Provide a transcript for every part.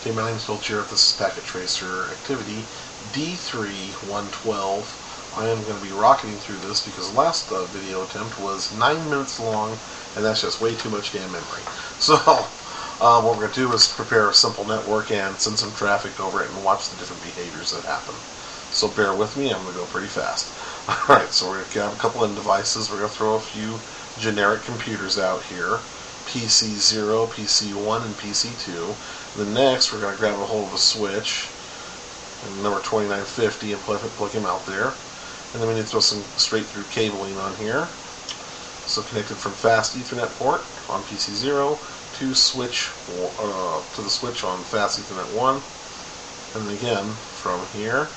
Okay, my name is Bill Jarrett. This is Packet Tracer Activity d3112. I am going to be rocketing through this because the last video attempt was 9 minutes long, and that's just way too much damn memory. So, what we're going to do is prepare a simple network and send some traffic over it and watch the different behaviors that happen. So bear with me, I'm going to go pretty fast. Alright, so we're going to have a couple of devices. We're going to throw a few generic computers out here. PC0, PC1, and PC2. Then next, we're going to grab a hold of a switch, number 2950, and plug him out there. And then we need to throw some straight-through cabling on here. So connected from fast Ethernet port on PC0 to the switch on fast Ethernet 1. And then again, from here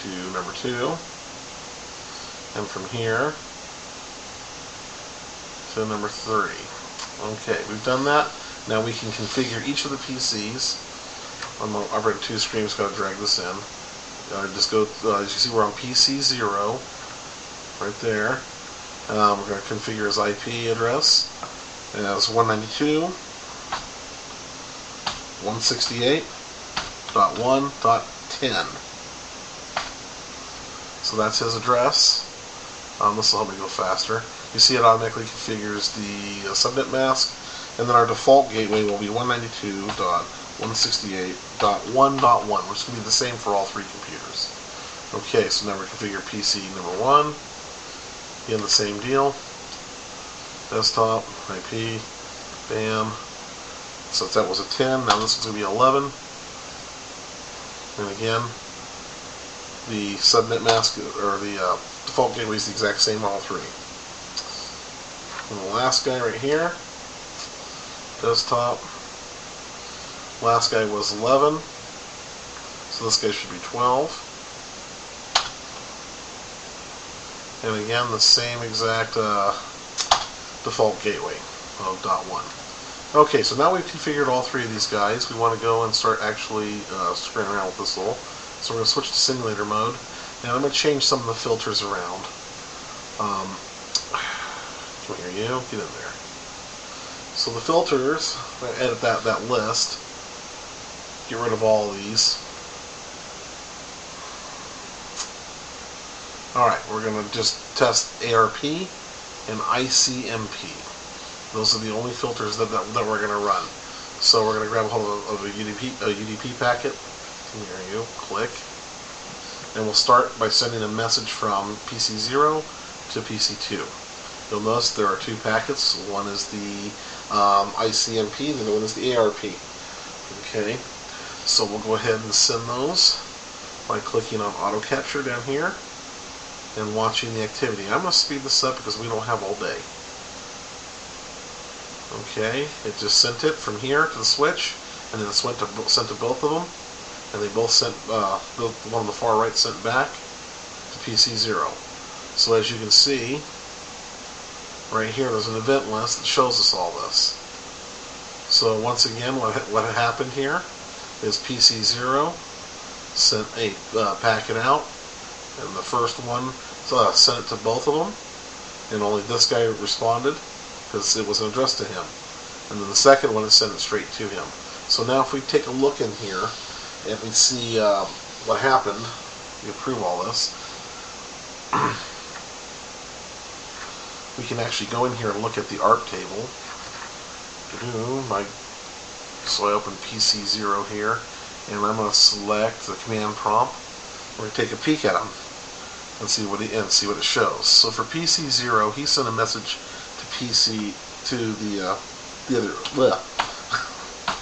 to number 2. And from here to number 3. Okay, we've done that. Now we can configure each of the PCs. I've written two screens, got to drag this in. Just go, as you see, we're on PC0, right there. We're going to configure his IP address as 192.168.1.10. So that's his address. This will help me go faster. You see it automatically configures the subnet mask, and then our default gateway will be 192.168.1.1, which is going to be the same for all three computers. Okay, so now we configure PC number 1. Again, the same deal. Desktop, IP, bam. So that was a 10, now this is going to be 11. And again, the subnet mask, or the default gateway is the exact same on all three. And the last guy right here, desktop, last guy was 11, so this guy should be 12. And again, the same exact default gateway of .1. Okay, so now we've configured all three of these guys. We want to go and start actually screwing around with this little. So we're going to switch to simulator mode, and I'm going to change some of the filters around. Come here, you get in there. So the filters, I'm going to edit that list. Get rid of all of these. Alright, we're going to just test ARP and ICMP. Those are the only filters that we're going to run. So we're going to grab a hold of a UDP packet. Here you click. And we'll start by sending a message from PC0 to PC2. You'll notice there are two packets. One is the ICMP, the other one is the ARP. Okay, so we'll go ahead and send those by clicking on auto capture down here and watching the activity. I'm going to speed this up because we don't have all day. Okay, it just sent it from here to the switch, and then it's sent to both of them, and they both sent, the one on the far right sent back to PC0. So as you can see, right here there's an event list that shows us all this. So once again, what happened here is PC0 sent a packet out, and the first one sent it to both of them, and only this guy responded because it was addressed to him. And then the second one, it sent it straight to him. So now if we take a look in here and we see what happened, we approve all this, we can actually go in here and look at the ARP table. So I open PC0 here, and I'm going to select the command prompt. We're going to take a peek at him and see what it shows. So for PC0, he sent a message to the other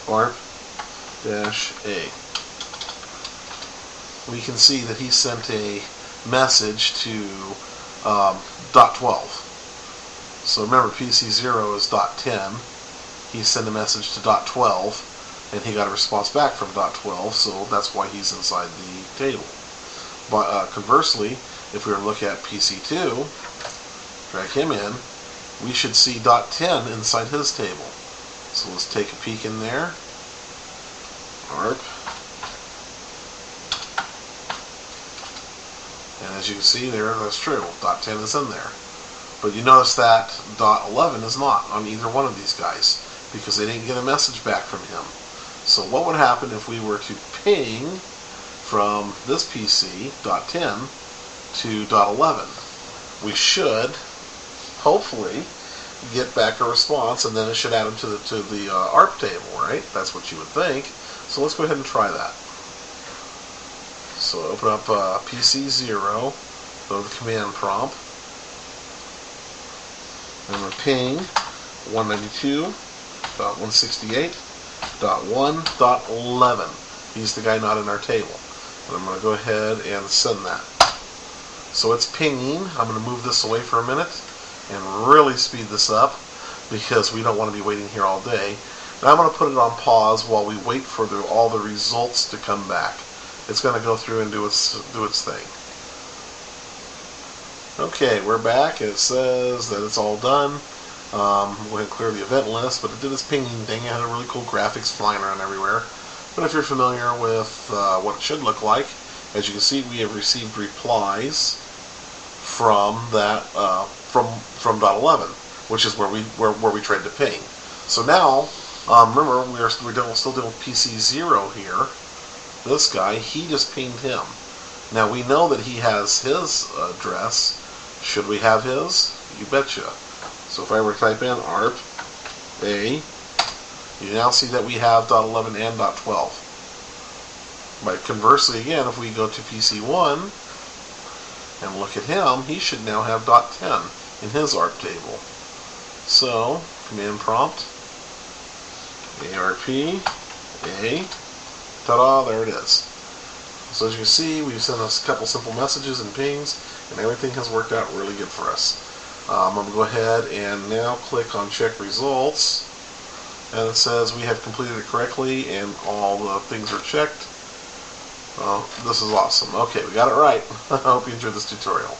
ARP-A. We can see that he sent a message to .12. So remember, PC0 is .10. He sent a message to .12, and he got a response back from .12, so that's why he's inside the table. But conversely, if we were to look at PC2, drag him in, we should see .10 inside his table. So let's take a peek in there. ARP. And as you can see there, that's true. .10 is in there. But you notice that .11 is not on either one of these guys because they didn't get a message back from him. So what would happen if we were to ping from this PC, .10, to .11? We should, hopefully, get back a response, and then it should add them to the ARP table, right? That's what you would think. So let's go ahead and try that. So open up PC0, go to the command prompt, and I'm going to ping 192.168.1.11. He's the guy not in our table. And I'm going to go ahead and send that. So it's pinging. I'm going to move this away for a minute and really speed this up because we don't want to be waiting here all day. And I'm going to put it on pause while we wait for all the results to come back. It's going to go through and do its thing. Okay, we're back. It says that it's all done. We'll go ahead and clear the event list, but it did this pinging thing. It had a really cool graphics flying around everywhere. But if you're familiar with what it should look like, as you can see, we have received replies from that from .11, which is where we tried to ping. So now, remember, we're still dealing with PC0 here. This guy, he just pinged him. Now we know that he has his address. Should we have his? You betcha. So if I were to type in ARP A, you now see that we have .11 and .12. But conversely, again, if we go to PC1 and look at him, he should now have .10 in his ARP table. So, command prompt, ARP A, ta-da, there it is. So as you can see, we've sent us a couple simple messages and pings, and everything has worked out really good for us. I'm going to go ahead and now click on check results, and it says we have completed it correctly and all the things are checked. This is awesome. Okay, we got it right. I hope you enjoyed this tutorial.